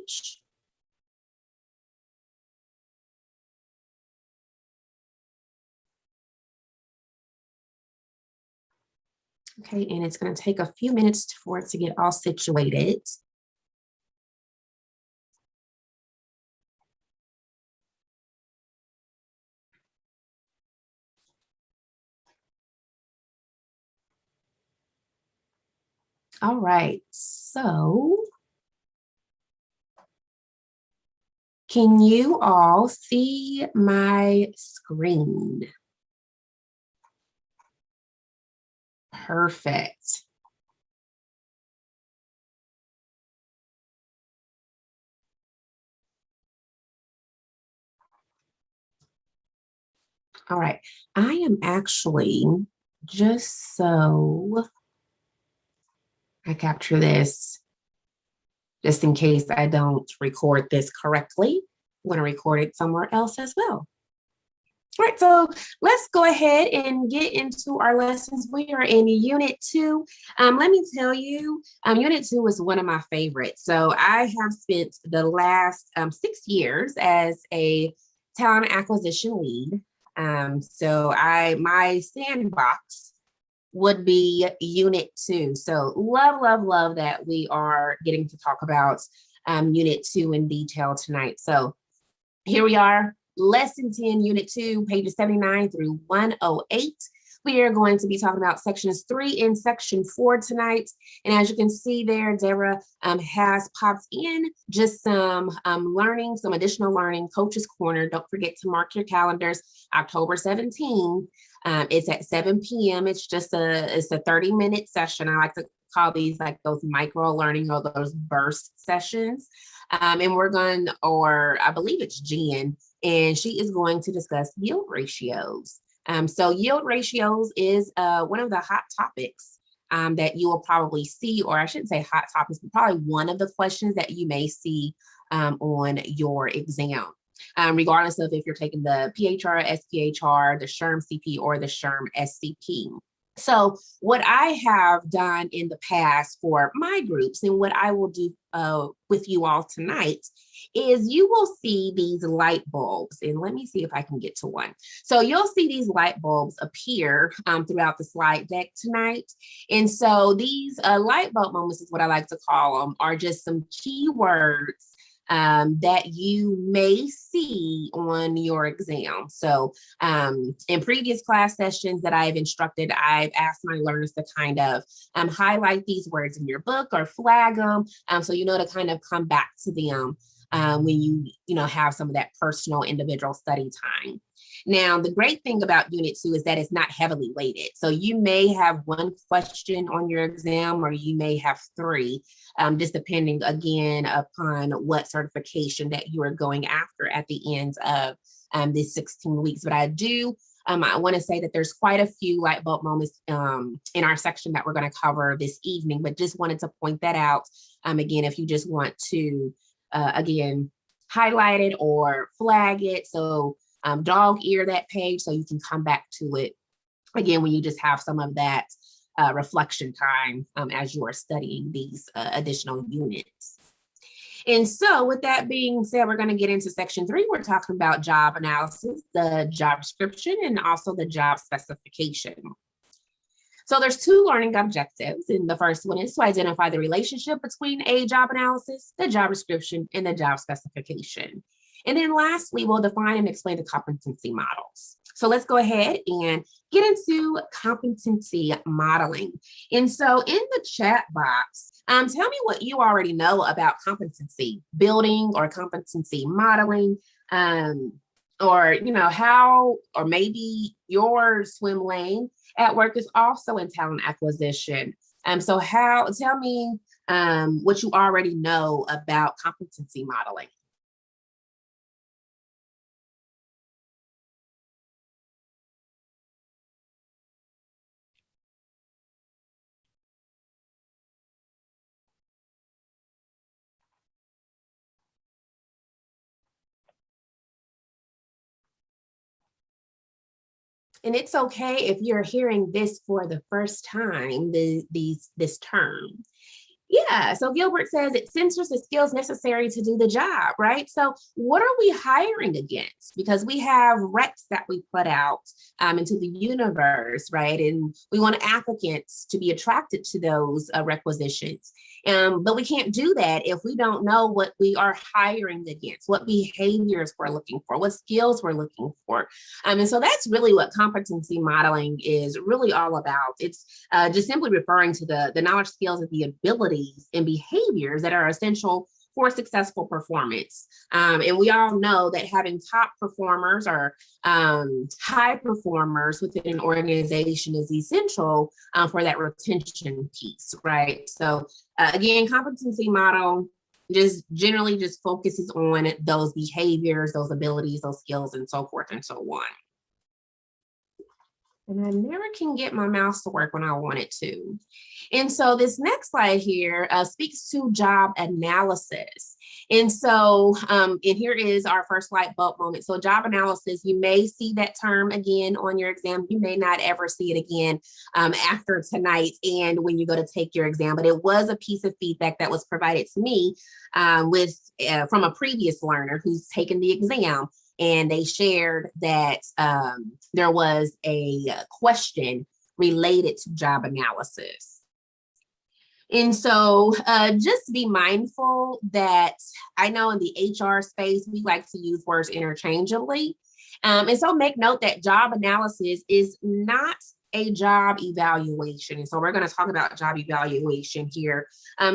page. Okay, and it's going to take a few minutes for it to get all situated. All right, so can you all see my screen? Perfect. All right, I am actually, just so I capture this, just in case I don't record this correctly, I'm going to record it somewhere else as well. All right, so let's go ahead and get into our lessons. We are in Unit 2. Let me tell you, Unit 2 is one of my favorites. So I have spent the last 6 years as a talent acquisition lead. My sandbox would be Unit 2. So love that we are getting to talk about Unit 2 in detail tonight. So here we are, Lesson 10, Unit 2, pages 79 through 108. We are going to be talking about sections 3 and section 4 tonight. And as you can see there, Dara has popped in just some learning, some additional learning, Coach's Corner. Don't forget to mark your calendars, October 17th. It's at 7 p.m. It's just it's a 30-minute session. I like to call these like those micro learning or those burst sessions. And we're going, or I believe it's Jen, and she is going to discuss yield ratios. So yield ratios is one of the hot topics that you will probably see, or I shouldn't say hot topics, but probably one of the questions that you may see on your exam. Regardless of if you're taking the PHR, SPHR, the SHRM CP, or the SHRM SCP. So what I have done in the past for my groups and what I will do with you all tonight is you will see these light bulbs. And let me see if I can get to one. So you'll see these light bulbs appear throughout the slide deck tonight. And so these light bulb moments is what I like to call them, are just some keywords that you may see on your exam. So in previous class sessions that I've instructed, I've asked my learners to kind of highlight these words in your book or flag them so you know to kind of come back to them when you have some of that personal individual study time. Now, the great thing about Unit 2 is that it's not heavily weighted. So you may have one question on your exam, or you may have 3, just depending, again, upon what certification that you are going after at the end of these 16 weeks. But I want to say that there's quite a few light bulb moments in our section that we're going to cover this evening, but just wanted to point that out. Again, if you just want to, again, highlight it or flag it. So dog ear that page so you can come back to it again when you just have some of that reflection time as you are studying these additional units. And so with that being said, we're going to get into section 3. We're talking about job analysis, the job description, and also the job specification. So there's 2 learning objectives. And the first one is to identify the relationship between a job analysis, the job description, and the job specification. And then lastly, we'll define and explain the competency models. So let's go ahead and get into competency modeling. And so in the chat box, tell me what you already know about competency building or competency modeling, or how, or maybe your swim lane at work is also in talent acquisition. So tell me what you already know about competency modeling. And it's okay if you're hearing this for the first time, this term. Yeah, so Gilbert says it censors the skills necessary to do the job, right? So what are we hiring against? Because we have recs that we put out into the universe, right? And we want applicants to be attracted to those requisitions. But we can't do that if we don't know what we are hiring against, what behaviors we're looking for, what skills we're looking for. And so that's really what competency modeling is really all about. It's just simply referring to the knowledge, skills, and the abilities and behaviors that are essential for successful performance. And we all know that having top performers or high performers within an organization is essential for that retention piece, right? So again, competency model just generally just focuses on those behaviors, those abilities, those skills, and so forth and so on. And I never can get my mouse to work when I want it to. And so this next slide here speaks to job analysis. And so, and here is our first light bulb moment. So job analysis, you may see that term again on your exam. You may not ever see it again after tonight and when you go to take your exam, but it was a piece of feedback that was provided to me from a previous learner who's taken the exam. And they shared that there was a question related to job analysis. And so just be mindful that I know in the HR space, we like to use words interchangeably. And so make note that job analysis is not a job evaluation. And so we're going to talk about job evaluation here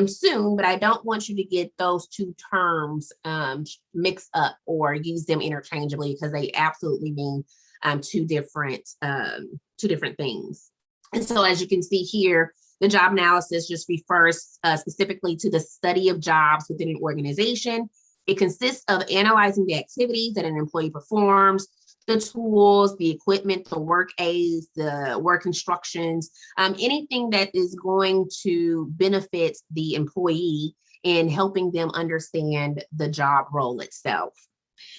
soon, but I don't want you to get those two terms mixed up or use them interchangeably because they absolutely mean two different things. And so as you can see here, the job analysis just refers specifically to the study of jobs within an organization. It consists of analyzing the activities that an employee performs, the tools, the equipment, the work aids, the work instructions, anything that is going to benefit the employee in helping them understand the job role itself.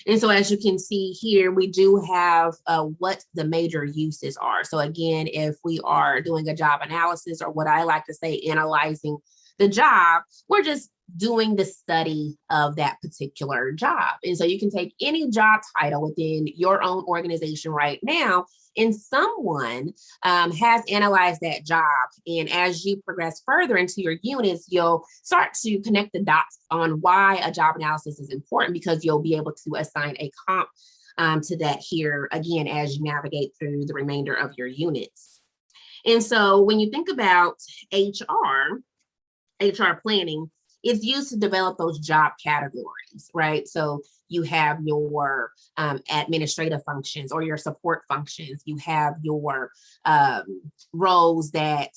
And so as you can see here, we do have what the major uses are. So again, if we are doing a job analysis, or what I like to say, analyzing the job, we're just doing the study of that particular job. And so you can take any job title within your own organization right now, and someone has analyzed that job. And as you progress further into your units, you'll start to connect the dots on why a job analysis is important, because you'll be able to assign a comp to that here, again, as you navigate through the remainder of your units. And so when you think about HR planning, it's used to develop those job categories, right? So you have your administrative functions or your support functions. You have your roles that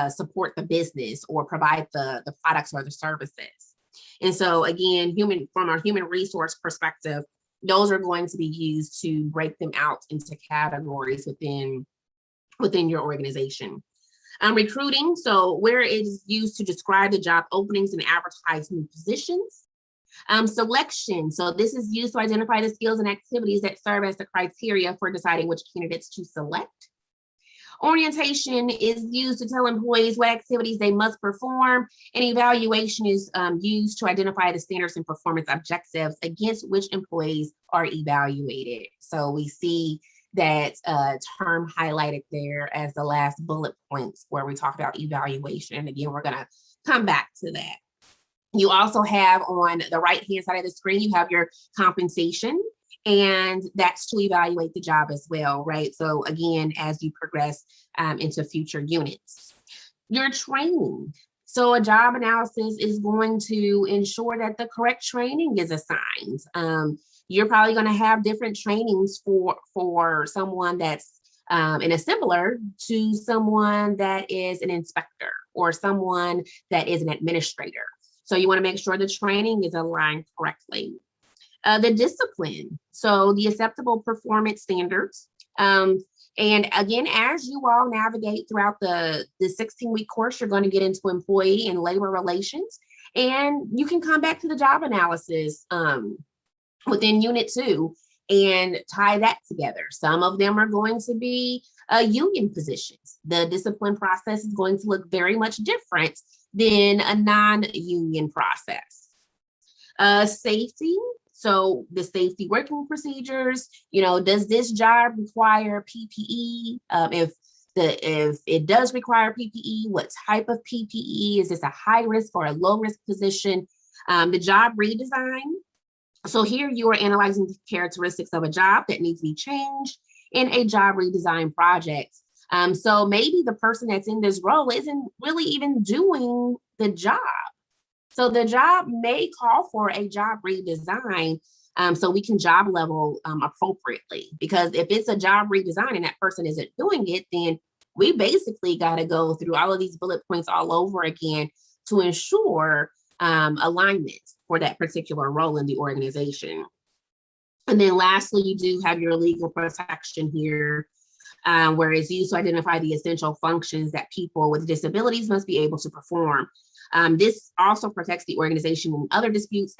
support the business or provide the products or the services. And so again, from our human resource perspective, those are going to be used to break them out into categories within your organization. Recruiting, so where it is used to describe the job openings and advertise new positions. Selection, so this is used to identify the skills and activities that serve as the criteria for deciding which candidates to select. Orientation is used to tell employees what activities they must perform, and evaluation is used to identify the standards and performance objectives against which employees are evaluated. So we see that term highlighted there as the last bullet points where we talk about evaluation. And again, we're going to come back to that. You also have on the right-hand side of the screen, you have your compensation, and that's to evaluate the job as well, right? So again, as you progress into future units. Your training. So a job analysis is going to ensure that the correct training is assigned. You're probably going to have different trainings for someone that's an assembler to someone that is an inspector or someone that is an administrator. So you want to make sure the training is aligned correctly. The discipline, so the acceptable performance standards. And again, as you all navigate throughout the 16-week course, you're going to get into employee and labor relations, and you can come back to the job analysis within Unit 2 and tie that together. Some of them are going to be union positions. The discipline process is going to look very much different Then a non-union process. Safety. So the safety working procedures, does this job require PPE? If it does require PPE, what type of PPE? Is this a high risk or a low risk position? The job redesign. So here you are analyzing the characteristics of a job that needs to be changed in a job redesign project. So maybe the person that's in this role isn't really even doing the job. So the job may call for a job redesign, so we can job level appropriately. Because if it's a job redesign and that person isn't doing it, then we basically got to go through all of these bullet points all over again to ensure alignment for that particular role in the organization. And then lastly, you do have your legal protection here, where it's used to identify the essential functions that people with disabilities must be able to perform. This also protects the organization from other disputes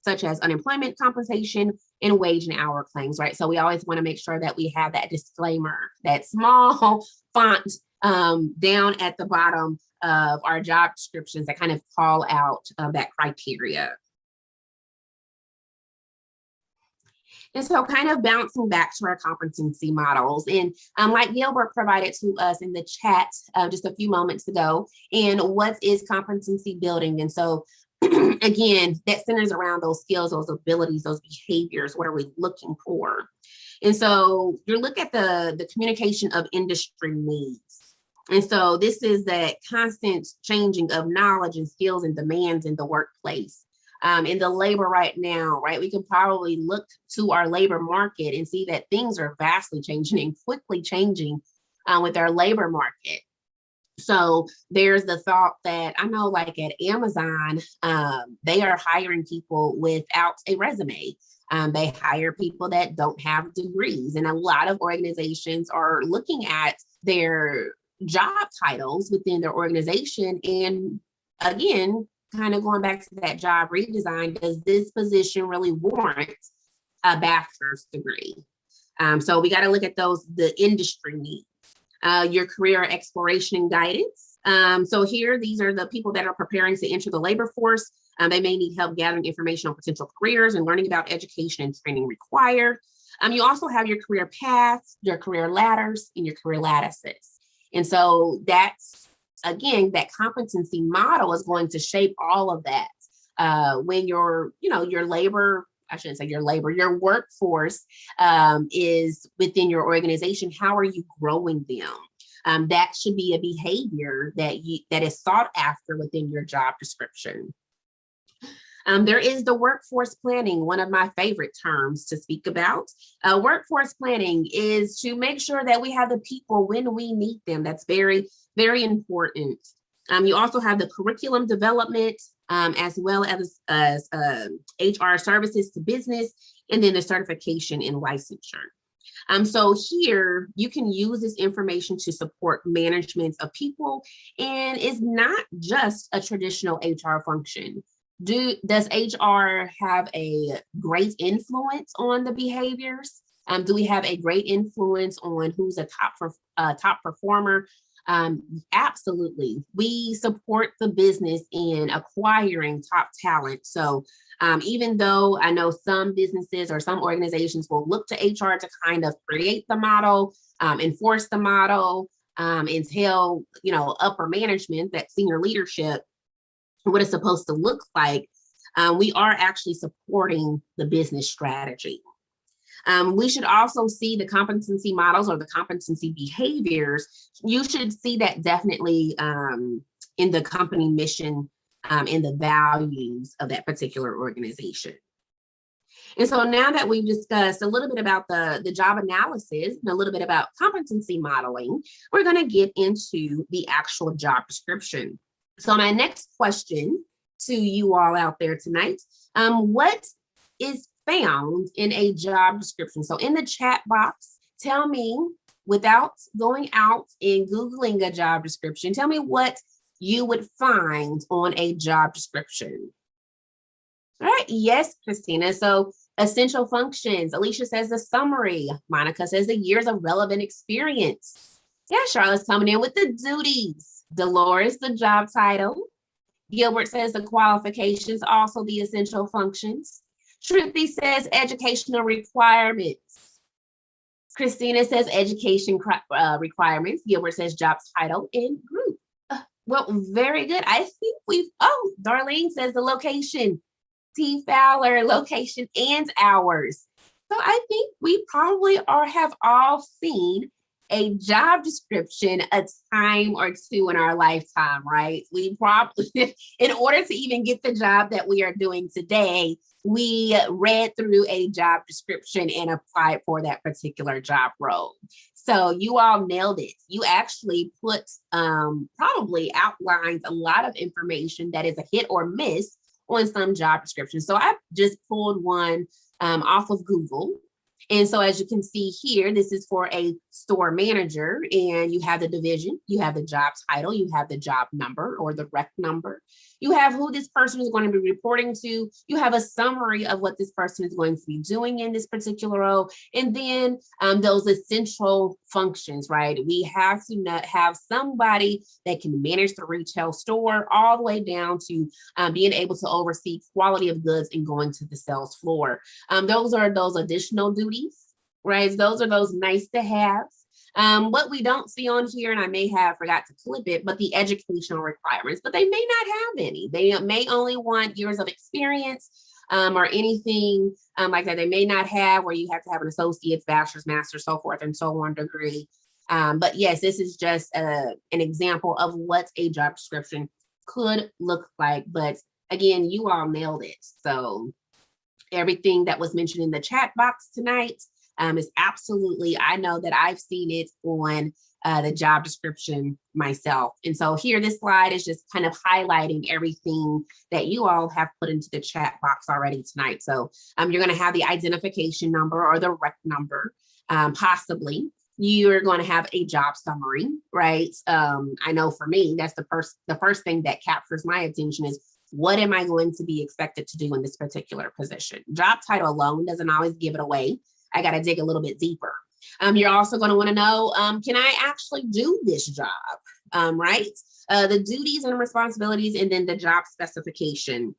such as unemployment compensation and wage and hour claims, right? So we always want to make sure that we have that disclaimer, that small font down at the bottom of our job descriptions that kind of call out that criteria. And so kind of bouncing back to our competency models, and like Gilbert provided to us in the chat just a few moments ago, and what is competency building? And so again, that centers around those skills, those abilities, those behaviors. What are we looking for? And so you look at the communication of industry needs. And so this is that constant changing of knowledge and skills and demands in the workplace. In the labor right now, right, we can probably look to our labor market and see that things are vastly changing and quickly changing with our labor market. So there's the thought that I know, like at Amazon, they are hiring people without a resume. They hire people that don't have degrees, and a lot of organizations are looking at their job titles within their organization. And again, kind of going back to that job redesign, does this position really warrant a bachelor's degree? So we got to look at the industry needs, your career exploration and guidance. So here, these are the people that are preparing to enter the labor force. They may need help gathering information on potential careers and learning about education and training required. You also have your career paths, your career ladders, and your career lattices. And so that's, again, that competency model is going to shape all of that. When your labor, I shouldn't say your labor, your workforce is within your organization, how are you growing them? That should be a behavior that is sought after within your job description. There is the workforce planning, one of my favorite terms to speak about. Workforce planning is to make sure that we have the people when we need them. That's very, very important. You also have the curriculum development, as well as HR services to business, and then the certification and licensure. So here you can use this information to support management of people, and it's not just a traditional HR function. Does HR have a great influence on the behaviors? Do we have a great influence on who's a top performer? Absolutely. We support the business in acquiring top talent. So even though I know some businesses or some organizations will look to HR to kind of create the model, enforce the model, and tell upper management, that senior leadership, what it's supposed to look like, we are actually supporting the business strategy. We should also see the competency models or the competency behaviors. You should see that definitely in the company mission and the values of that particular organization. And so now that we've discussed a little bit about the job analysis and a little bit about competency modeling, we're going to get into the actual job description. So my next question to you all out there tonight, what is found in a job description? So in the chat box, tell me, without going out and Googling a job description, tell me what you would find on a job description. All right, yes, Christina. So essential functions, Alicia says the summary, Monica says the years of relevant experience. Yeah, Charlotte's coming in with the duties. Dolores, the job title. Gilbert says the qualifications, also the essential functions. Shruti says educational requirements. Christina says education requirements. Gilbert says job title and group. Well, very good. I think Darlene says the location. T. Fowler, location and hours. So I think we probably have all seen a job description a time or two in our lifetime, right? We probably, in order to even get the job that we are doing today, we read through a job description and applied for that particular job role. So you all nailed it. You actually put probably outlined a lot of information that is a hit or miss on some job descriptions. So I just pulled one off of Google. And so as you can see here, this is for a store manager, and you have the division, you have the job title, you have the job number or the rec number, you have who this person is going to be reporting to, you have a summary of what this person is going to be doing in this particular role, and then those essential functions, right? We have to have somebody that can manage the retail store all the way down to being able to oversee quality of goods and going to the sales floor. Those are those additional duties, right? Those are those nice to have. What we don't see on here, and I may have forgot to clip it, but the educational requirements, but they may not have any. They may only want years of experience or anything like that. They may not have where you have to have an associate's, bachelor's, master's, so forth and so on degree. But yes, this is just an example of what a job description could look like. But again, you all nailed it. So everything that was mentioned in the chat box tonight is absolutely, I know that I've seen it on the job description myself. And so here, this slide is just kind of highlighting everything that you all have put into the chat box already tonight. So you're going to have the identification number or the rec number, possibly. You're going to have a job summary, right? I know for me, that's the first thing that captures my attention is, what am I going to be expected to do in this particular position? Job title alone doesn't always give it away. I got to dig a little bit deeper. You're also going to want to know, can I actually do this job, right? The duties and responsibilities, and then the job specification.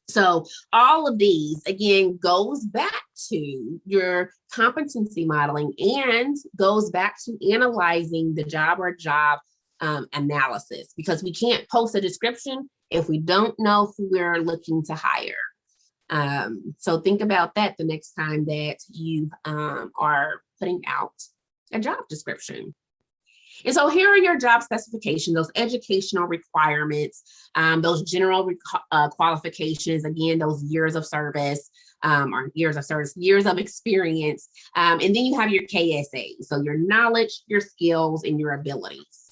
So all of these, again, goes back to your competency modeling and goes back to analyzing the job or job analysis, because we can't post a description if we don't know who we're looking to hire. So think about that the next time that you are putting out a job description. And so here are your job specifications, those educational requirements, those general qualifications, again, those years of service, years of experience. And then you have your KSA, so your knowledge, your skills, and your abilities.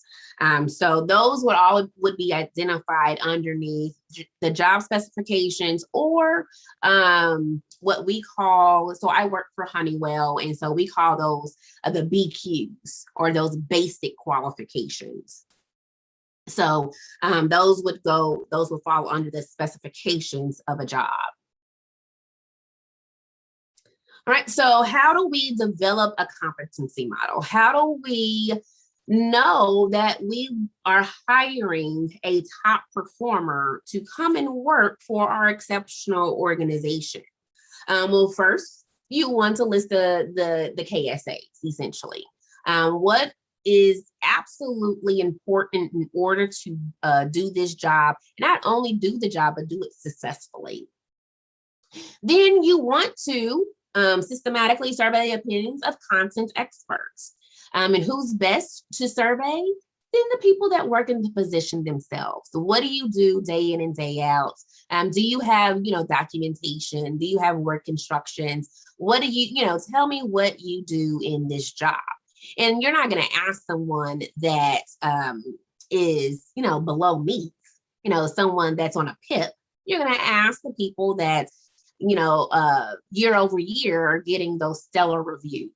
So those would be identified underneath the job specifications, or what we call, so I work for Honeywell, and so we call those the BQs, or those basic qualifications. So those would fall under the specifications of a job. All right, so how do we develop a competency model? How do we know that we are hiring a top performer to come and work for our exceptional organization? Well, first, you want to list the KSAs, essentially. What is absolutely important in order to do this job, not only do the job, but do it successfully. Then you want to systematically survey the opinions of content experts. And who's best to survey? Then the people that work in the position themselves. So what do you do day in and day out? Do you have, documentation? Do you have work instructions? What do you, tell me what you do in this job. And you're not going to ask someone that is, below me, someone that's on a PIP. You're going to ask the people that, year over year are getting those stellar reviews.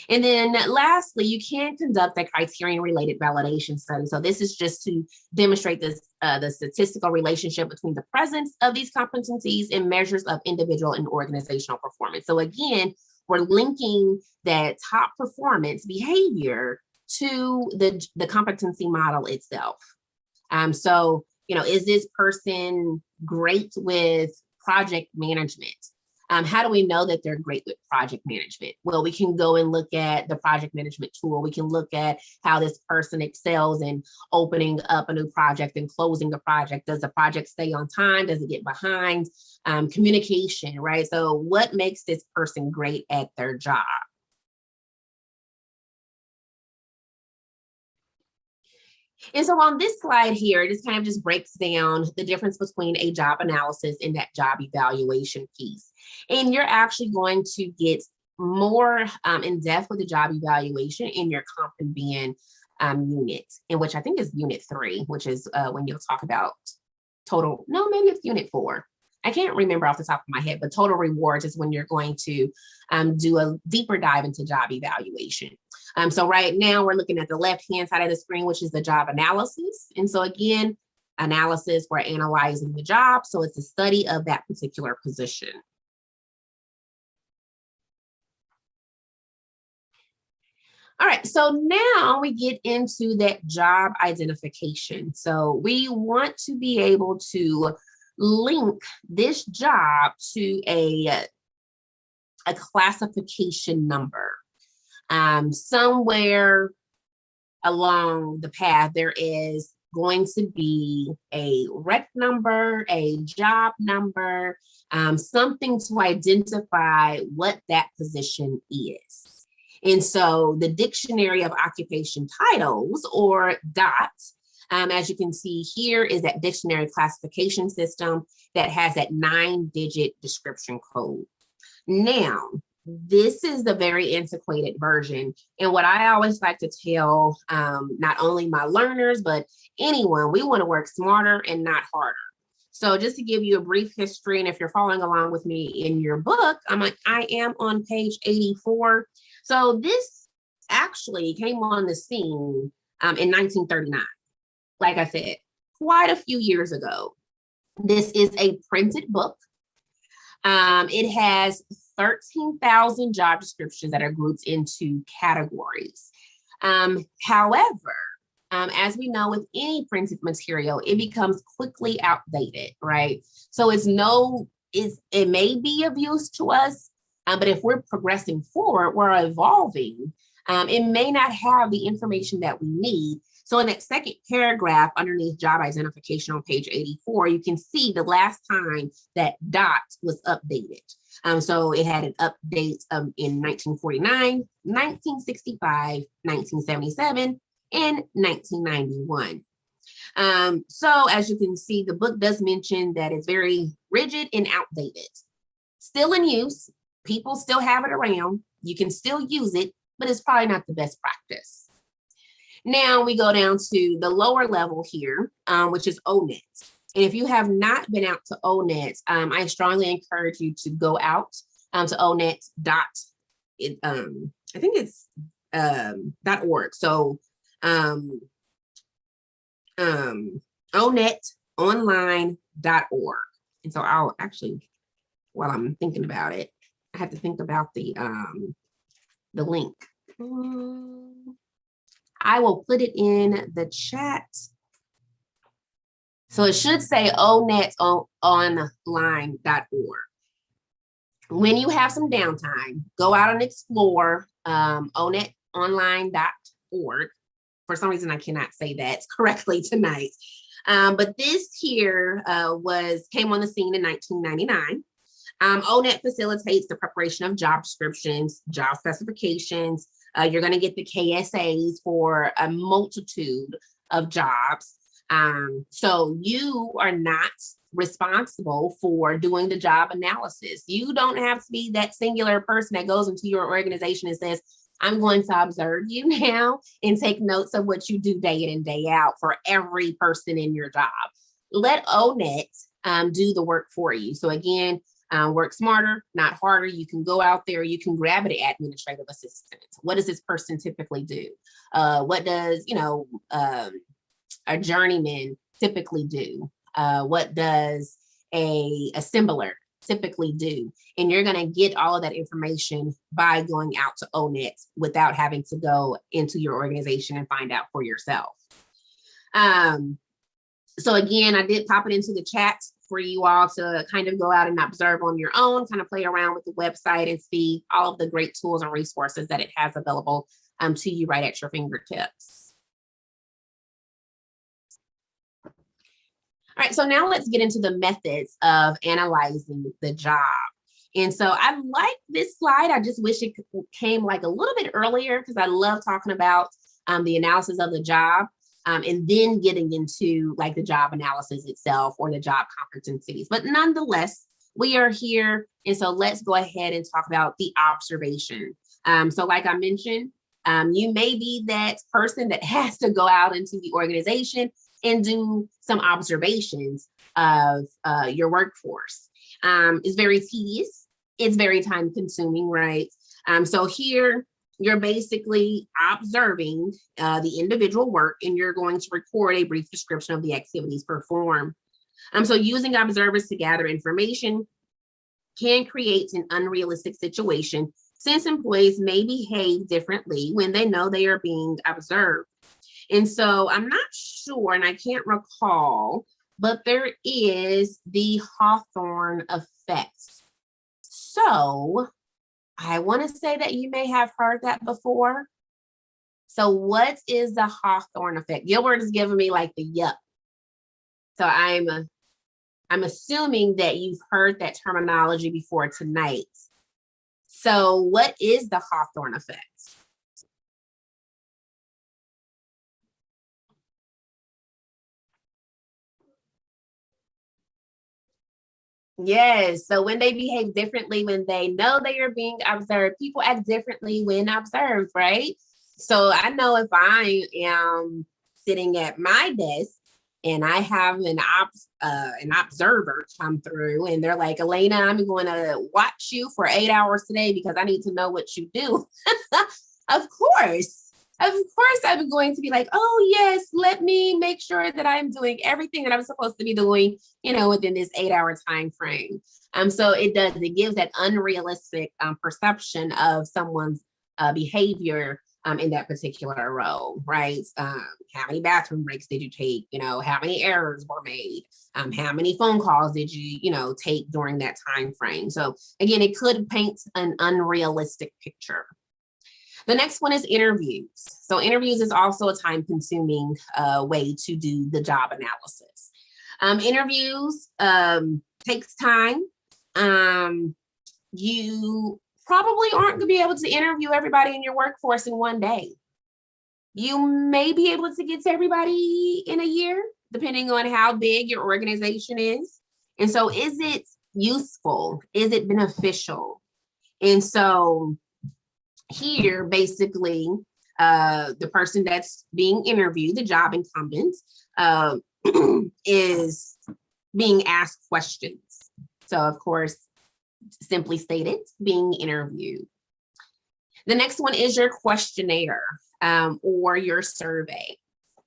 And then lastly, you can conduct a criterion-related validation study. So this is just to demonstrate this, the statistical relationship between the presence of these competencies and measures of individual and organizational performance. So again, we're linking that top performance behavior to the competency model itself. So is this person great with project management? How do we know that they're great with project management? Well, we can go and look at the project management tool. We can look at how this person excels in opening up a new project and closing the project. Does the project stay on time? Does it get behind? Communication, right? So what makes this person great at their job? And so on this slide here, this kind of just breaks down the difference between a job analysis and that job evaluation piece. And you're actually going to get more in depth with the job evaluation in your comp and ben unit, in which I think is unit 3, which is when you'll talk about total, no, maybe it's unit 4. I can't remember off the top of my head, but total rewards is when you're going to do a deeper dive into job evaluation. So right now we're looking at the left-hand side of the screen, which is the job analysis. And so again, analysis, we're analyzing the job. So it's a study of that particular position. All right, so now we get into that job identification. So we want to be able to link this job to a classification number. Somewhere along the path, there is going to be a rec number, a job number, something to identify what that position is. And so the Dictionary of Occupation Titles, or DOT, as you can see here, is that dictionary classification system that has that 9-digit description code. Now, this is the very antiquated version. And what I always like to tell not only my learners, but anyone, we want to work smarter and not harder. So just to give you a brief history, and if you're following along with me in your book, I am on page 84. So this actually came on the scene in 1939. Like I said, quite a few years ago. This is a printed book. It has 13,000 job descriptions that are grouped into categories. However, as we know with any printed material, it becomes quickly outdated, right? So it may be of use to us, but if we're progressing forward, we're evolving, it may not have the information that we need. So in that second paragraph underneath job identification on page 84, you can see the last time that DOT was updated. So it had an update in 1949, 1965, 1977, and 1991. So as you can see, the book does mention that it's very rigid and outdated. Still in use, people still have it around, you can still use it, but it's probably not the best practice. Now we go down to the lower level here, which is ONET. And if you have not been out to ONET, I strongly encourage you to go out to ONET I think it's .org. So onetonline.org. And so I'll actually, while I'm thinking about it, I have to think about the link. I will put it in the chat. So it should say onetonline.org. When you have some downtime, go out and explore onetonline.org. For some reason, I cannot say that correctly tonight. But this here came on the scene in 1999. ONET facilitates the preparation of job descriptions, job specifications. You're going to get the KSAs for a multitude of jobs. So you are not responsible for doing the job analysis. You don't have to be that singular person that goes into your organization and says, I'm going to observe you now and take notes of what you do day in and day out for every person in your job. Let ONET do the work for you. So again, work smarter, not harder. You can go out there, you can grab an administrative assistant. What does this person typically do? What does, a journeyman typically do? What does a assembler typically do? And you're going to get all of that information by going out to ONET without having to go into your organization and find out for yourself. So again, I did pop it into the chat for you all to kind of go out and observe on your own, kind of play around with the website and see all of the great tools and resources that it has available to you right at your fingertips. All right, so now let's get into the methods of analyzing the job. And so I like this slide. I just wish it came like a little bit earlier because I love talking about the analysis of the job and then getting into like the job analysis itself or the job competencies. But nonetheless, we are here. And so let's go ahead and talk about the observation. So like I mentioned, you may be that person that has to go out into the organization and do some observations of your workforce. It's very tedious. It's very time consuming, right? So here you're basically observing the individual work and you're going to record a brief description of the activities performed. So using observers to gather information can create an unrealistic situation since employees may behave differently when they know they are being observed. And so I'm not sure, and I can't recall, but there is the Hawthorne effect. So I want to say that you may have heard that before. So what is the Hawthorne effect? Gilbert is giving me like the yup. So I'm assuming that you've heard that terminology before tonight. So what is the Hawthorne effect? Yes. So when they behave differently, when they know they are being observed, people act differently when observed, right? So I know if I am sitting at my desk and I have an observer come through and they're like, Elena, I'm going to watch you for 8 hours today because I need to know what you do. Of course. Of course, I'm going to be like, oh, yes, let me make sure that I'm doing everything that I'm supposed to be doing, within this 8-hour time frame. So it gives that unrealistic perception of someone's behavior in that particular role, right? How many bathroom breaks did you take? How many errors were made? How many phone calls did you, take during that time frame? So again, it could paint an unrealistic picture. The next one is interviews. So interviews is also a time-consuming way to do the job analysis. Interviews takes time. You probably aren't going to be able to interview everybody in your workforce in one day. You may be able to get to everybody in a year, depending on how big your organization is. And so is it useful? Is it beneficial? And so here, basically, the person that's being interviewed, the job incumbent, is being asked questions. So, of course, simply stated, being interviewed. The next one is your questionnaire or your survey.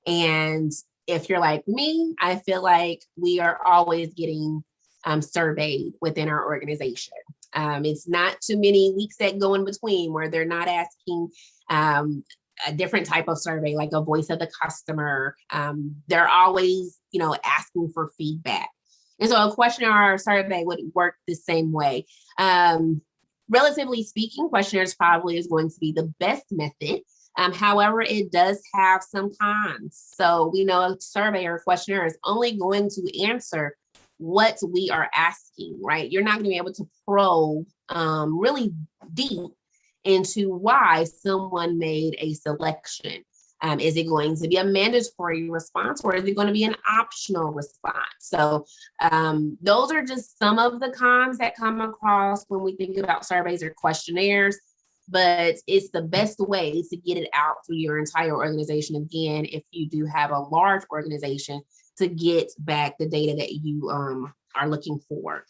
And if you're like me, I feel like we are always getting surveyed within our organization. It's not too many weeks that go in between where they're not asking a different type of survey, like a voice of the customer. They're always, asking for feedback. And so a questionnaire or a survey would work the same way. Relatively speaking, questionnaires probably is going to be the best method. However, it does have some cons. So we know a survey or a questionnaire is only going to answer what we are asking, right? You're not going to be able to probe really deep into why someone made a selection. Is it going to be a mandatory response or is it going to be an optional response? So those are just some of the cons that come across when we think about surveys or questionnaires, but it's the best way to get it out through your entire organization. Again, if you do have a large organization, to get back the data that you are looking for.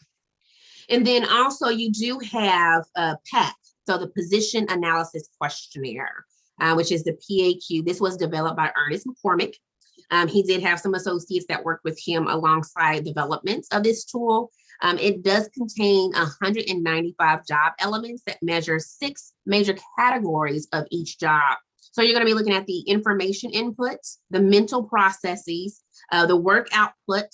And then also you do have a PAQ, so the Position Analysis Questionnaire, which is the PAQ. This was developed by Ernest McCormick. He did have some associates that worked with him alongside development of this tool. It does contain 195 job elements that measure 6 major categories of each job. So you're going to be looking at the information inputs, the mental processes, the work output,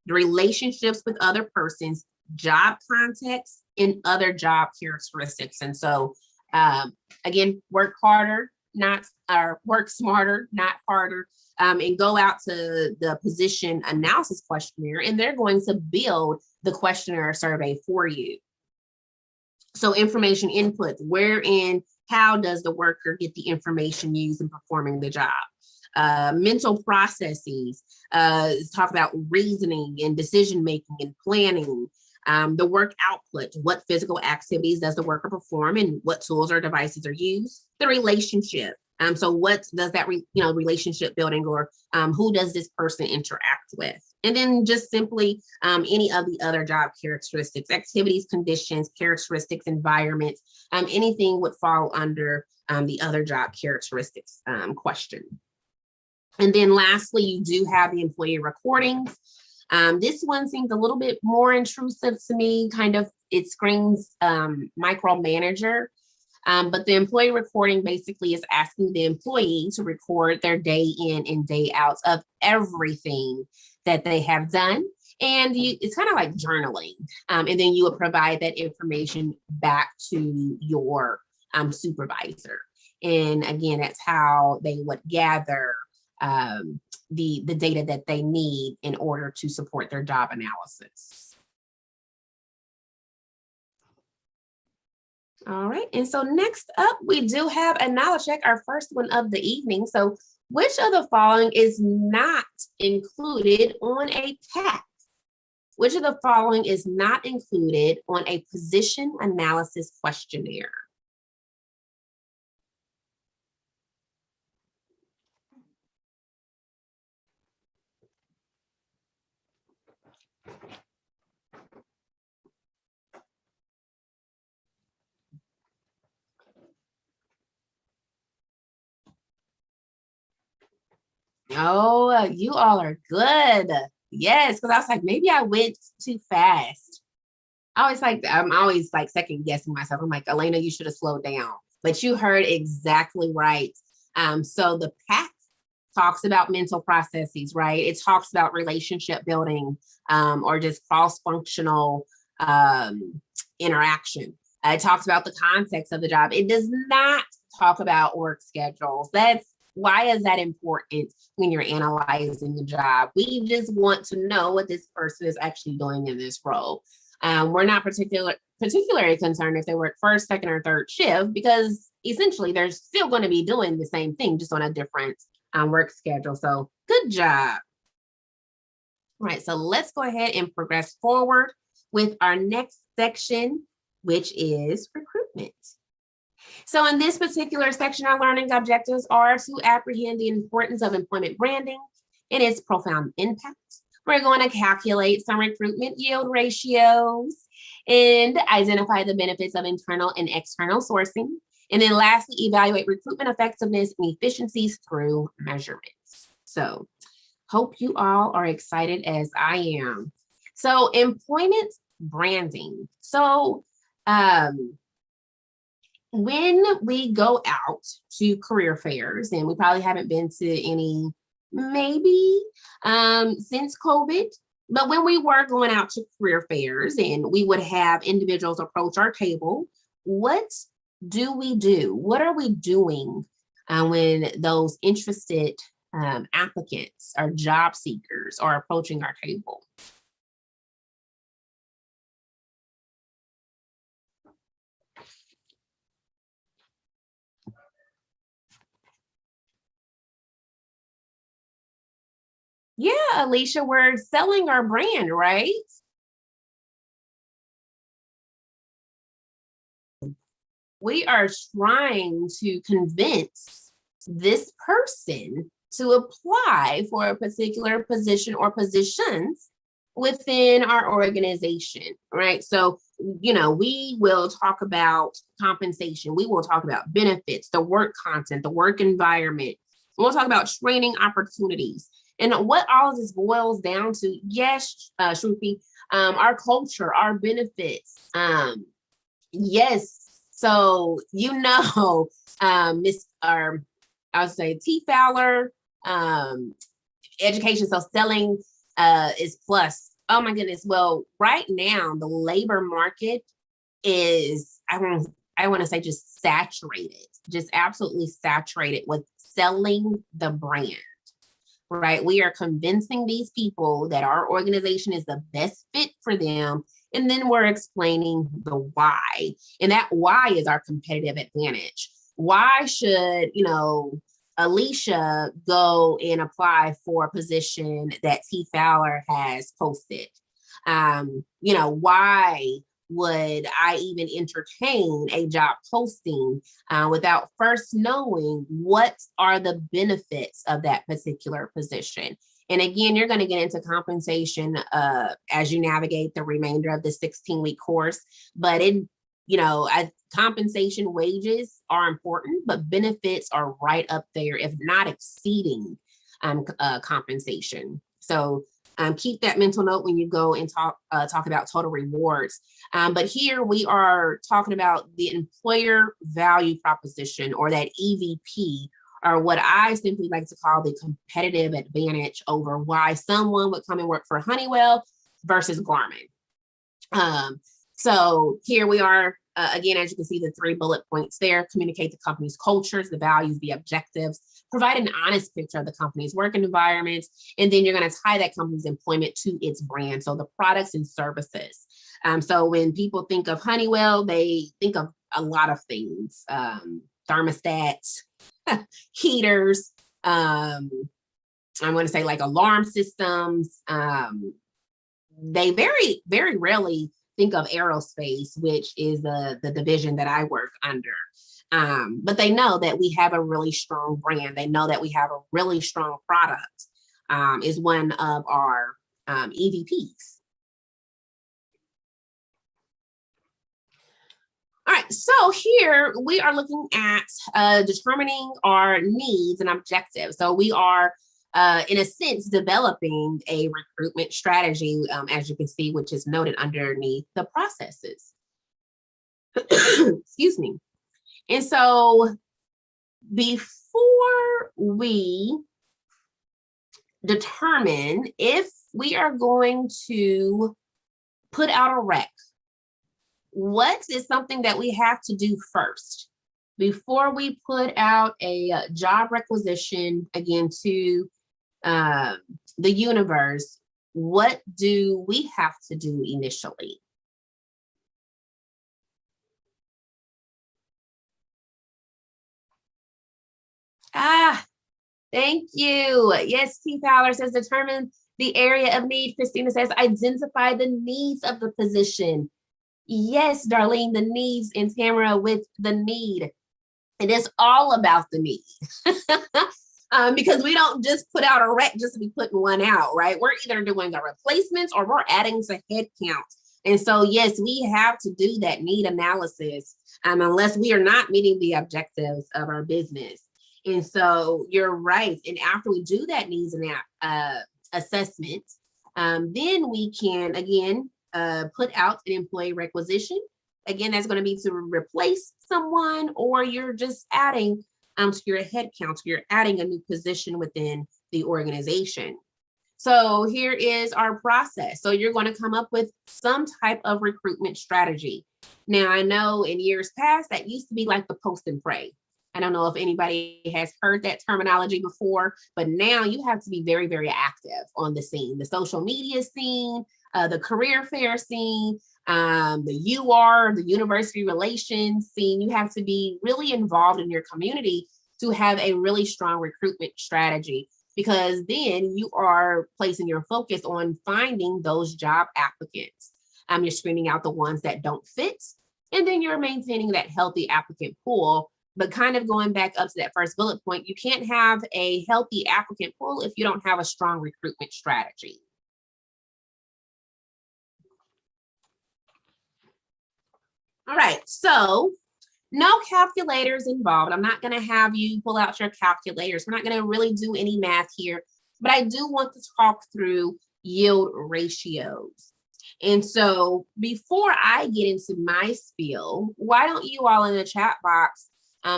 the relationships with other persons, job context, and other job characteristics. And so, again, work harder, not or work smarter, not harder, and go out to the position analysis questionnaire, and they're going to build the questionnaire survey for you. So information input, where and how does the worker get the information used in performing the job? Mental processes, talk about reasoning and decision making and planning. The work output, what physical activities does the worker perform and what tools or devices are used? The relationship, so what does that relationship building, or who does this person interact with? And then just simply any of the other job characteristics, activities, conditions, characteristics, environments, anything would fall under the other job characteristics question. And then lastly, you do have the employee recordings. This one seems a little bit more intrusive to me, kind of, it screams micromanager. But the employee recording basically is asking the employee to record their day in and day out of everything that they have done. And it's kind of like journaling. And then you would provide that information back to your supervisor. And again, that's how they would gather the data that they need in order to support their job analysis. All right, and so next up, we do have a knowledge check, our first one of the evening. So which of the following is not included on a PAC? Which of the following is not included on a position analysis questionnaire? Oh, you all are good. Yes, because I was like, maybe I went too fast. I'm always like second guessing myself. I'm like, Elena, you should have slowed down. But you heard exactly right. So the PAC talks about mental processes, right? It talks about relationship building, or just cross-functional interaction. It talks about the context of the job. It does not talk about work schedules. Why is that important when you're analyzing the job? We just want to know what this person is actually doing in this role. We're not particularly concerned if they work first, second, or third shift, because essentially they're still going to be doing the same thing, just on a different work schedule. So good job. All right, so let's go ahead and progress forward with our next section, which is recruitment. So in this particular section, our learning objectives are to apprehend the importance of employment branding and its profound impact. We're going to calculate some recruitment yield ratios and identify the benefits of internal and external sourcing. And then lastly, evaluate recruitment effectiveness and efficiencies through measurements. So hope you all are excited as I am. So employment branding. So when we go out to career fairs, and we probably haven't been to any maybe since COVID, but when we were going out to career fairs and we would have individuals approach our table, what do we do? What are we doing when those interested applicants or job seekers are approaching our table? Yeah, Alicia, we're selling our brand, right? We are trying to convince this person to apply for a particular position or positions within our organization, right? So, we will talk about compensation. We will talk about benefits, the work content, the work environment. We'll talk about training opportunities. And what all of this boils down to, yes, Shruti, our culture, our benefits. Yes. So, Miss, I'll say T. Fowler, education. So selling is plus. Oh my goodness. Well, right now the labor market is, I want to say just saturated, just absolutely saturated with selling the brand, right? We are convincing these people that our organization is the best fit for them. And then we're explaining the why. And that why is our competitive advantage. Why should, Alicia go and apply for a position that T. Fowler has posted? Why would I even entertain a job posting without first knowing what are the benefits of that particular position? And again, you're going to get into compensation as you navigate the remainder of the 16-week course. But compensation, wages are important, but benefits are right up there, if not exceeding compensation. So keep that mental note when you go and talk about total rewards. But here we are talking about the employer value proposition, or that EVP, or what I simply like to call the competitive advantage over why someone would come and work for Honeywell versus Garmin. So here we are, again, as you can see, the 3 bullet points there: communicate the company's cultures, the values, the objectives, provide an honest picture of the company's working environment, and then you're going to tie that company's employment to its brand, so the products and services. So when people think of Honeywell, they think of a lot of things: thermostats, heaters, I'm going to say like alarm systems. They very, very rarely think of aerospace, which is the division that I work under. But they know that we have a really strong brand. They know that we have a really strong product, is one of our EVPs. All right, so here we are looking at determining our needs and objectives. So we are, in a sense, developing a recruitment strategy, as you can see, which is noted underneath the processes. Excuse me. And so before we determine if we are going to put out a rec, what is something that we have to do first before we put out a job requisition again to the universe? What do we have to do initially? Thank you. Yes, T. Fowler says determine the area of need. Christina says identify the needs of the position. Yes, Darlene, the needs, and Tamara with the need. It is all about the need. Because we don't just put out a rec just to be putting one out, right? We're either doing a replacements or we're adding to head count. And so, yes, we have to do that need analysis unless we are not meeting the objectives of our business. And so you're right. And after we do that needs assessment, then we can, again, put out an employee requisition. Again, that's going to be to replace someone, or you're just adding to your head count. So you're adding a new position within the organization. So here is our process. So you're going to come up with some type of recruitment strategy. Now, I know in years past, that used to be like the post and pray. I don't know if anybody has heard that terminology before, but now you have to be very, very active on the scene, the social media scene, the career fair scene, the UR, the university relations scene. You have to be really involved in your community to have a really strong recruitment strategy, because then you are placing your focus on finding those job applicants. You're screening out the ones that don't fit, and then you're maintaining that healthy applicant pool. But kind of going back up to that first bullet point, you can't have a healthy applicant pool if you don't have a strong recruitment strategy. All right, so no calculators involved. I'm not going to have you pull out your calculators. We're not going to really do any math here, but I do want to talk through yield ratios. And so before I get into my spiel, why don't you all in the chat box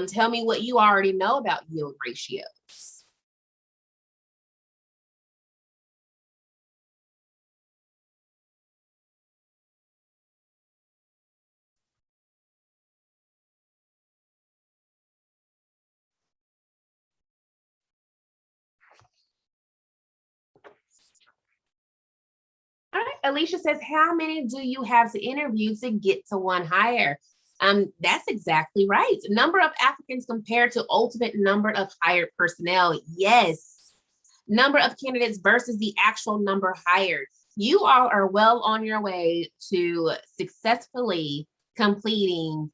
tell me what you already know about yield ratios? Alicia says, how many do you have to interview to get to one hire? That's exactly right. Number of applicants compared to ultimate number of hired personnel. Yes. Number of candidates versus the actual number hired. You all are well on your way to successfully completing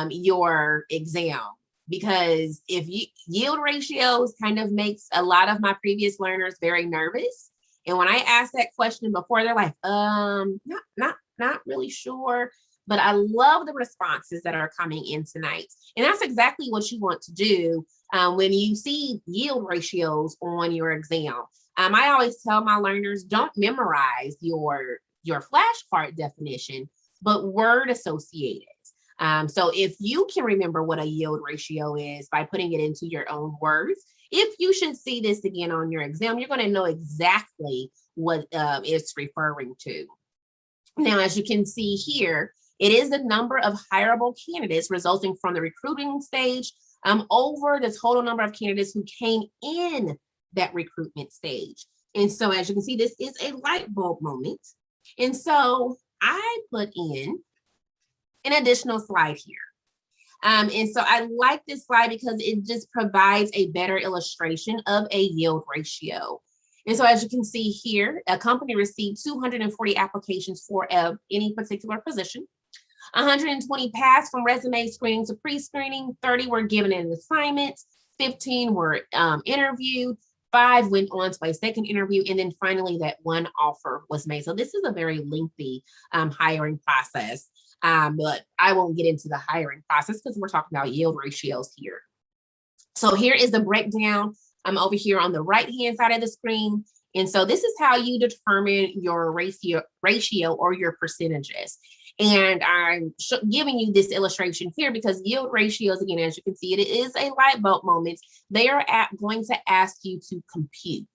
your exam, because if you yield ratios kind of makes a lot of my previous learners very nervous. And when I ask that question before, they're like, not really sure. But I love the responses that are coming in tonight. And that's exactly what you want to do when you see yield ratios on your exam. I always tell my learners, don't memorize your flashcard definition, but word associate it. So if you can remember what a yield ratio is by putting it into your own words, if you should see this again on your exam, you're going to know exactly what it's referring to. Now, as you can see here, it is the number of hireable candidates resulting from the recruiting stage over the total number of candidates who came in that recruitment stage. And so as you can see, this is a light bulb moment. And so I put in an additional slide here. And so I like this slide because it just provides a better illustration of a yield ratio. And so as you can see here, a company received 240 applications for any particular position. 120 passed from resume screening to pre-screening, 30 were given an assignment, 15 were interviewed, 5 went on to a second interview, and then finally that one offer was made. So this is a very lengthy hiring process, but I won't get into the hiring process because we're talking about yield ratios here. So here is the breakdown. I'm over here on the right-hand side of the screen. And so this is how you determine your ratio or your percentages. And I'm giving you this illustration here because yield ratios, again, as you can see, it is a light bulb moment. They are going to ask you to compute.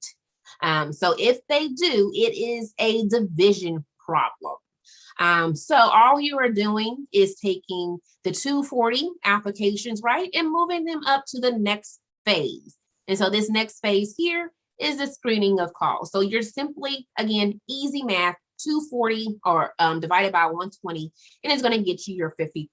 So if they do, it is a division problem. So all you are doing is taking the 240 applications, right, and moving them up to the next phase. And so this next phase here is the screening of calls. So you're simply, again, easy math, 240 or divided by 120, and it's going to get you your 50%.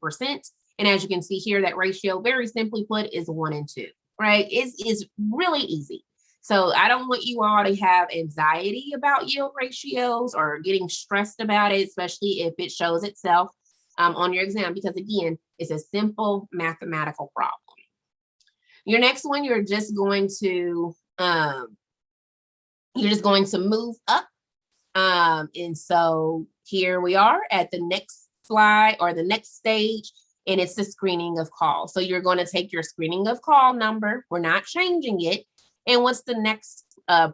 And as you can see here, that ratio, very simply put, is 1 and 2, right? It's really easy. So I don't want you all to have anxiety about yield ratios or getting stressed about it, especially if it shows itself on your exam, because again, it's a simple mathematical problem. Your next one, you're just going to move up. And so here we are at the next slide or the next stage, and it's the screening of calls. So you're going to take your screening of call number. We're not changing it. And what's the next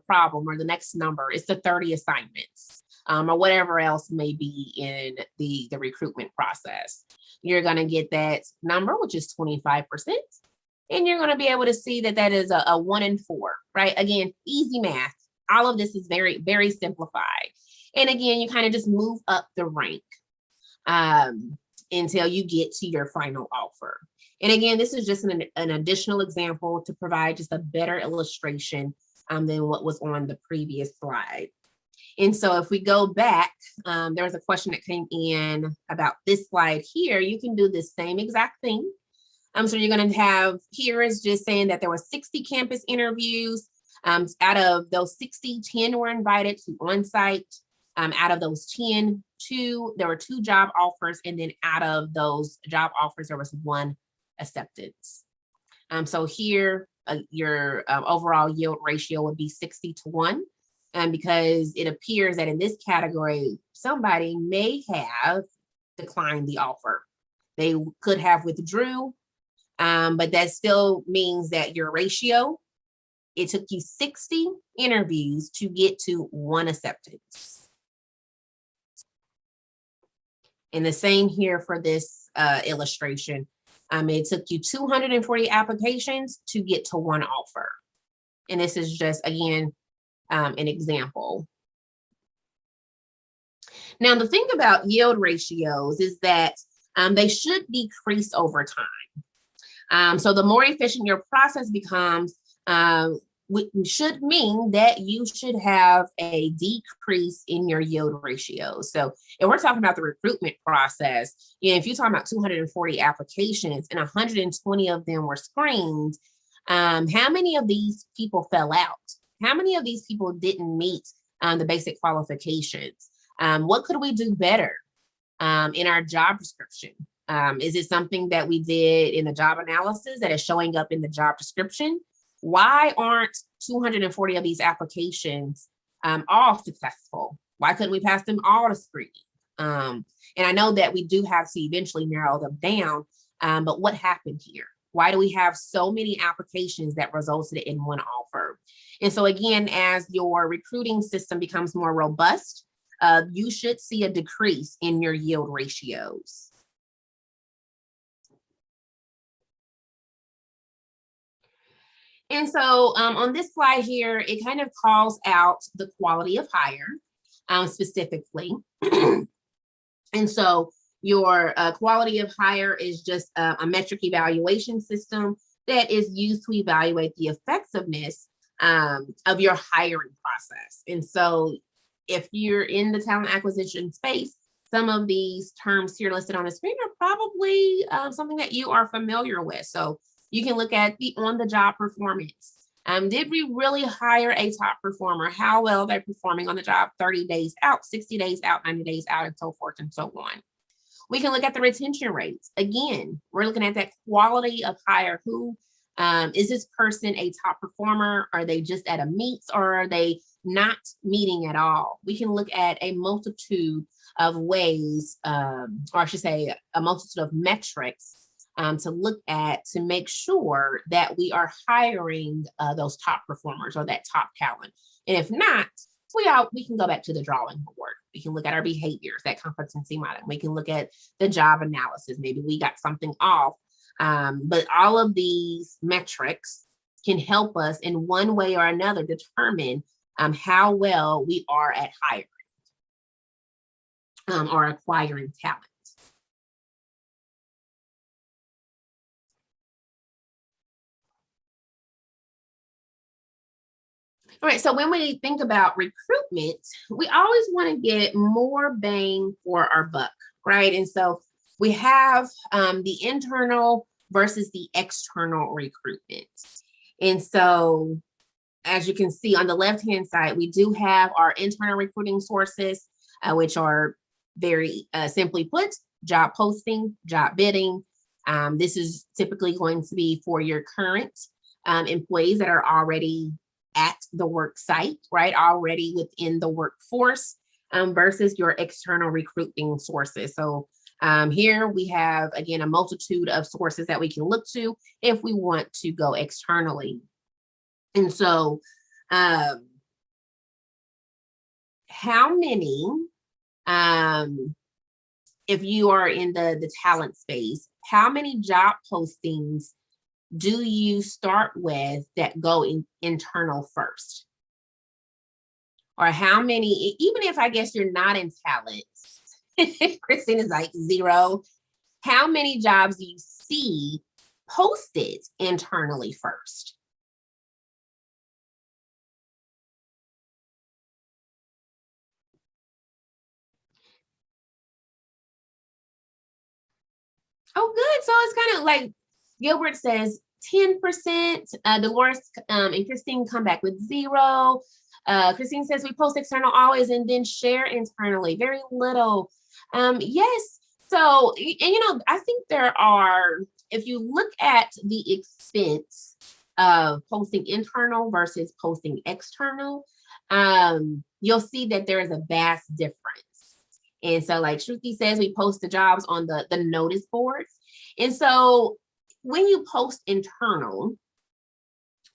problem or the next number? It's the 30 assignments or whatever else may be in the recruitment process. You're going to get that number, which is 25%. And you're going to be able to see that that is a 1 and 4, right? Again, easy math. All of this is very, very simplified. And again, you kind of just move up the rank until you get to your final offer. And again, this is just an additional example to provide just a better illustration than what was on the previous slide. And so if we go back, there was a question that came in about this slide here. You can do the same exact thing. So you're going to have, here is just saying that there were 60 campus interviews. Out of those 60, 10 were invited to on-site. Out of those 10, there were 2 job offers. And then out of those job offers, there was 1 acceptance. So here, your overall yield ratio would be 60-1. Because it appears that in this category, somebody may have declined the offer. They could have withdrew, but that still means that your ratio, it took you 60 interviews to get to 1 acceptance. And the same here for this illustration. It took you 240 applications to get to 1 offer. And this is just, again, an example. Now, the thing about yield ratios is that they should decrease over time. So the more efficient your process becomes, should mean that you should have a decrease in your yield ratio. So if we're talking about the recruitment process, if you're talking about 240 applications and 120 of them were screened, how many of these people fell out? How many of these people didn't meet the basic qualifications? What could we do better in our job description? Is it something that we did in the job analysis that is showing up in the job description? Why aren't 240 of these applications all successful? Why couldn't we pass them all to screening? And I know that we do have to eventually narrow them down, but what happened here? Why do we have so many applications that resulted in one offer? And so again, as your recruiting system becomes more robust, you should see a decrease in your yield ratios. And so on this slide here, it kind of calls out the quality of hire specifically. And so your quality of hire is just a metric evaluation system that is used to evaluate the effectiveness of your hiring process. And so if you're in the talent acquisition space, some of these terms here listed on the screen are probably something that you are familiar with. So you can look at the on-the-job performance. Did we really hire a top performer? How well they're performing on the job 30 days out, 60 days out, 90 days out, and so forth and so on. We can look at the retention rates. Again, we're looking at that quality of hire. Who is this person a top performer? Are they just at a meets, or are they not meeting at all? We can look at a multitude of ways, or I should say a multitude of metrics to look at to make sure that we are hiring those top performers or that top talent. And if not, we can go back to the drawing board. We can look at our behaviors, that competency modeling. We can look at the job analysis. Maybe we got something off. But all of these metrics can help us in one way or another determine how well we are at hiring or acquiring talent. All right, so when we think about recruitment, we always want to get more bang for our buck, right? And so we have the internal versus the external recruitment. And so as you can see on the left-hand side, we do have our internal recruiting sources, which are very simply put, job posting, job bidding. This is typically going to be for your current employees that are already at the work site, right? Already within the workforce versus your external recruiting sources. So here we have, again, a multitude of sources that we can look to if we want to go externally. And so how many, if you are in the talent space, how many job postings do you start with that go internal first? Or how many, even if I guess you're not in talent, Christine is like 0, how many jobs do you see posted internally first? Oh, good. So it's kind of like Gilbert says 10%. Dolores and Christine come back with 0. Christine says we post external always and then share internally. Very little. Yes. So, and I think there are, if you look at the expense of posting internal versus posting external, you'll see that there is a vast difference. And so like Shruti says, we post the jobs on the notice boards. And so when you post internal,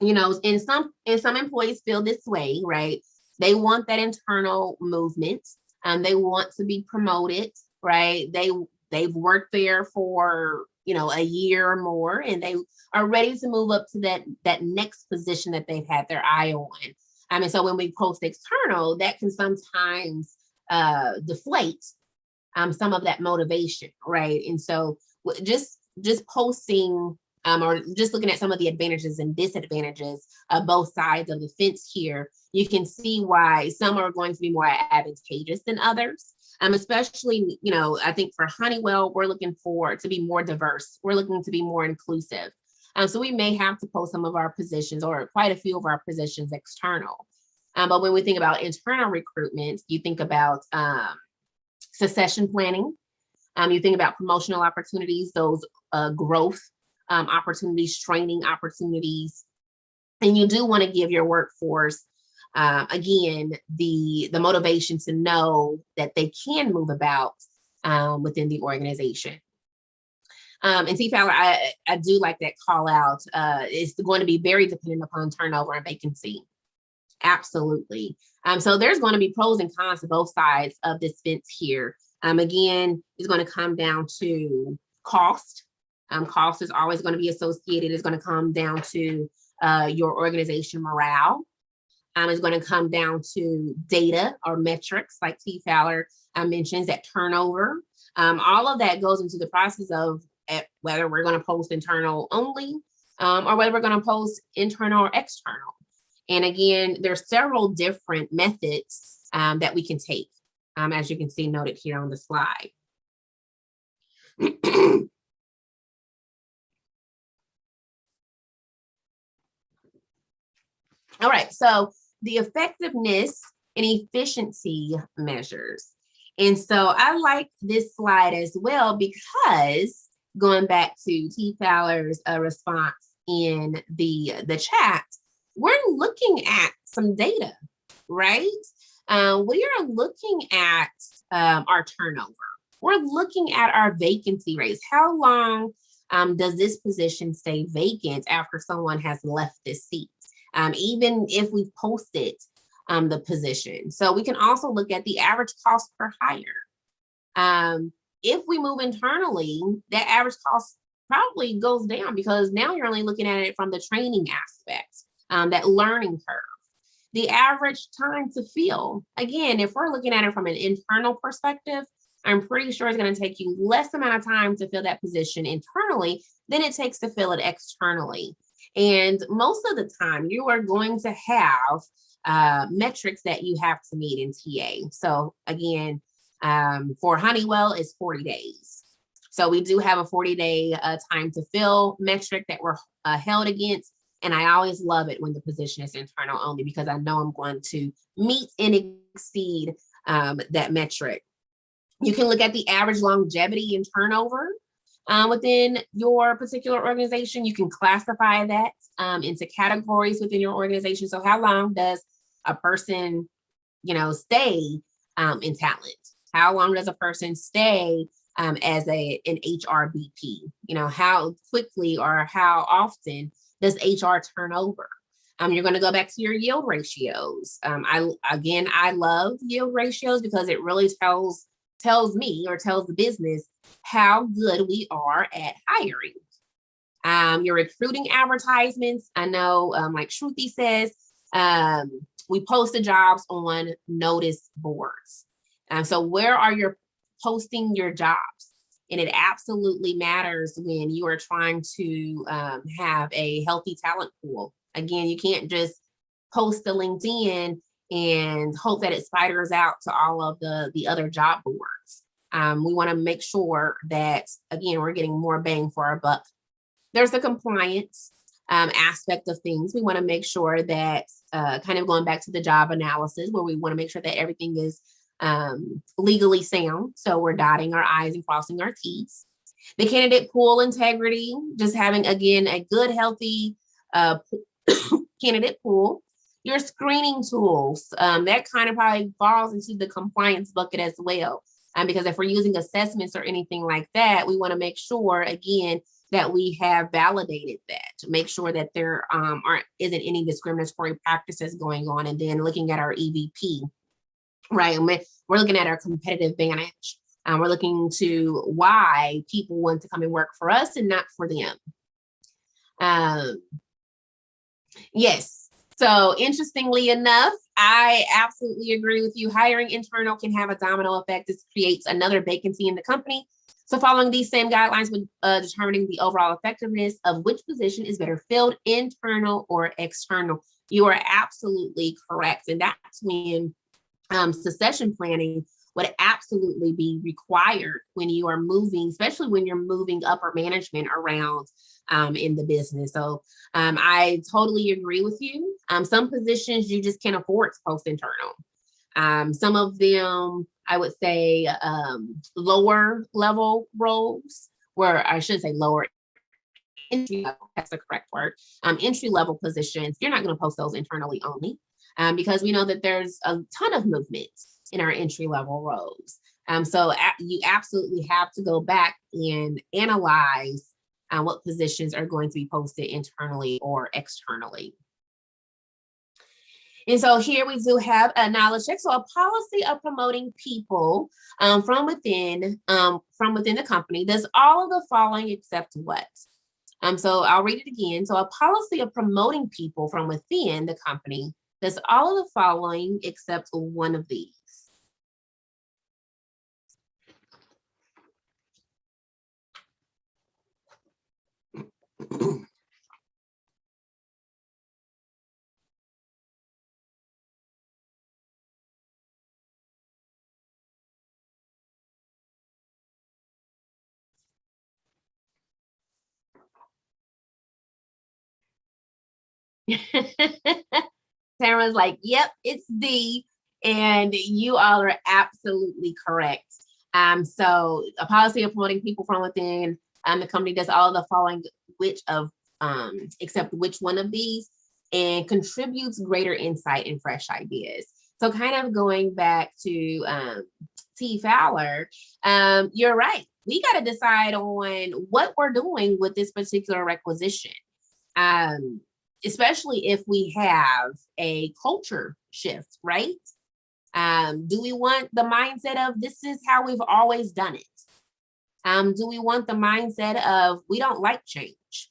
and some employees feel this way, right? They want that internal movement. They want to be promoted, right? They've worked there for, a year or more, and they are ready to move up to that next position that they've had their eye on. And so when we post external, that can sometimes deflate some of that motivation, right? And so just posting or just looking at some of the advantages and disadvantages of both sides of the fence here, you can see why some are going to be more advantageous than others. Especially, I think for Honeywell, we're looking for to be more diverse. We're looking to be more inclusive. So we may have to post some of our positions or quite a few of our positions external. But when we think about internal recruitment, you think about succession planning. You think about promotional opportunities, those growth opportunities, training opportunities. And you do want to give your workforce, again, the motivation to know that they can move about within the organization. And T. Fowler, I do like that call out. It's going to be very dependent upon turnover and vacancy. Absolutely. So there's going to be pros and cons to both sides of this fence here. Again, it's going to come down to cost. Cost is always going to be associated. It's going to come down to your organization morale. It's going to come down to data or metrics, like T. Fowler mentions, that turnover. All of that goes into the process of whether we're going to post internal only or whether we're going to post internal or external. And again, there's several different methods that we can take, as you can see noted here on the slide. All right, so the effectiveness and efficiency measures. And so I like this slide as well because going back to T. Fowler's response in the chat, we're looking at some data, right? We are looking at our turnover. We're looking at our vacancy rates. How long does this position stay vacant after someone has left this seat? Even if we've posted the position. So we can also look at the average cost per hire. If we move internally, that average cost probably goes down because now you're only looking at it from the training aspect, that learning curve. The average time to fill, again, if we're looking at it from an internal perspective, I'm pretty sure it's going to take you less amount of time to fill that position internally than it takes to fill it externally. And most of the time, you are going to have metrics that you have to meet in TA. So again, for Honeywell, it's 40 days. So we do have a 40-day time to fill metric that we're held against. And I always love it when the position is internal only because I know I'm going to meet and exceed that metric. You can look at the average longevity and turnover within your particular organization. You can classify that into categories within your organization. So how long does a person, stay in talent? How long does a person stay as an HR BP? How quickly or how often does HR turn over? You're going to go back to your yield ratios. I love yield ratios because it really tells me or tells the business how good we are at hiring. Your recruiting advertisements, I know, like Shruti says, we post the jobs on notice boards. So where are you posting your jobs? And it absolutely matters when you are trying to have a healthy talent pool. Again, you can't just post to LinkedIn and hope that it spiders out to all of the other job boards. We want to make sure that, again, we're getting more bang for our buck. There's the compliance aspect of things. We want to make sure that, kind of going back to the job analysis, where we want to make sure that everything is legally sound. So we're dotting our I's and crossing our T's. The candidate pool integrity, just having, again, a good, healthy candidate pool. Your screening tools, that kind of probably falls into the compliance bucket as well. Because if we're using assessments or anything like that, we want to make sure, again, that we have validated that, to make sure that there isn't any discriminatory practices going on. And then looking at our EVP, right? We're looking at our competitive advantage. We're looking to why people want to come and work for us and not for them. Yes. So interestingly enough, I absolutely agree with you. Hiring internal can have a domino effect. This creates another vacancy in the company. So following these same guidelines with determining the overall effectiveness of which position is better filled, internal or external. You are absolutely correct. And that's when succession planning would absolutely be required when you are moving, especially when you're moving upper management around in the business. So I totally agree with you. Some positions you just can't afford to post internal. Some of them, I would say, lower level roles, where I should say lower entry level, that's the correct word. Entry level positions, you're not going to post those internally only, because we know that there's a ton of movement in our entry level roles. So you absolutely have to go back and analyze what positions are going to be posted internally or externally. And so here we do have a knowledge check. So a policy of promoting people from within the company does all of the following except what? So I'll read it again. So a policy of promoting people from within the company does all of the following except one of these. Tara's like, yep, it's D. And you all are absolutely correct. So a policy of promoting people from within the company does all of the following, except which one of these, and contributes greater insight and fresh ideas. So kind of going back to T. Fowler, you're right. We got to decide on what we're doing with this particular requisition. Especially if we have a culture shift, right? Do we want the mindset of this is how we've always done it? Do we want the mindset of we don't like change?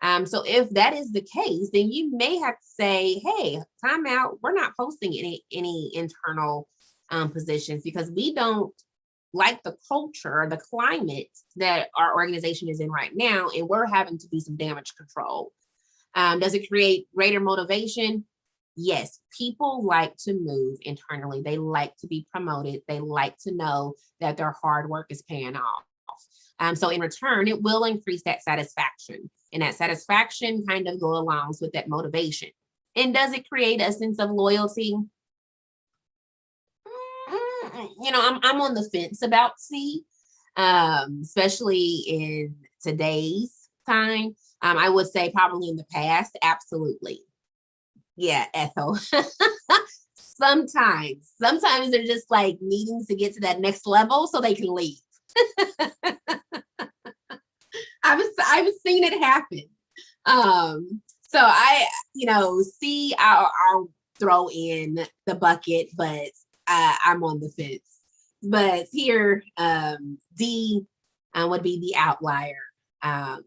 So if that is the case, then you may have to say, hey, time out. We're not posting any internal positions because we don't like the culture or the climate that our organization is in right now, and we're having to do some damage control. Does it create greater motivation? Yes, people like to move internally. They like to be promoted. They like to know that their hard work is paying off. So in return, it will increase that satisfaction. And that satisfaction kind of go along with that motivation. And does it create a sense of loyalty? I'm on the fence about C, especially in today's time. I would say probably in the past, absolutely. Yeah, Ethel. Sometimes they're just like needing to get to that next level so they can leave. I've seen it happen. So C, I'll throw in the bucket, but I'm on the fence. But here, D would be the outlier.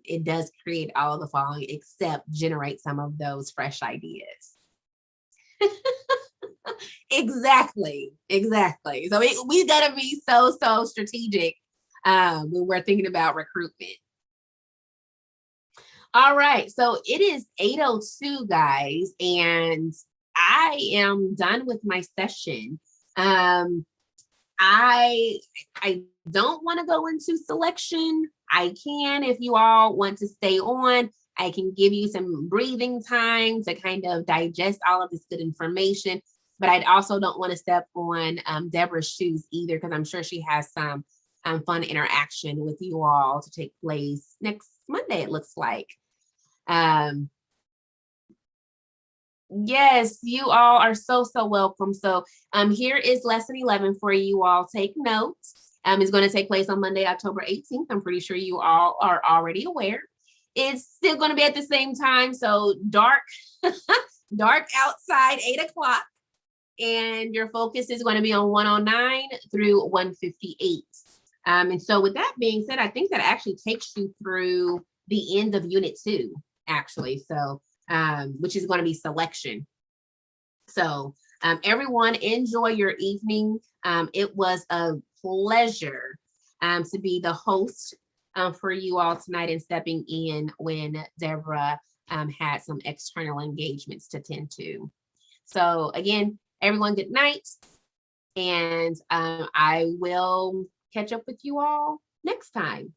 It does create all the following except generate some of those fresh ideas. Exactly. So we got to be so strategic when we're thinking about recruitment. All right, so it is 8:02, guys, and I am done with my session. I don't want to go into selection. I can, if you all want to stay on, I can give you some breathing time to kind of digest all of this good information. But I also don't want to step on Deborah's shoes either, because I'm sure she has some fun interaction with you all to take place next Monday, it looks like. Yes, you all are so welcome. So here is lesson 11 for you all. Take notes. It's going to take place on Monday, October 18th. I'm pretty sure you all are already aware. It's still going to be at the same time. So dark outside, 8 o'clock. And your focus is going to be on 109 through 158. And so with that being said, I think that actually takes you through the end of unit 2, actually. So which is going to be selection. So everyone enjoy your evening. It was a pleasure to be the host for you all tonight and stepping in when Deborah had some external engagements to tend to. So again, everyone, good night. And I will catch up with you all next time.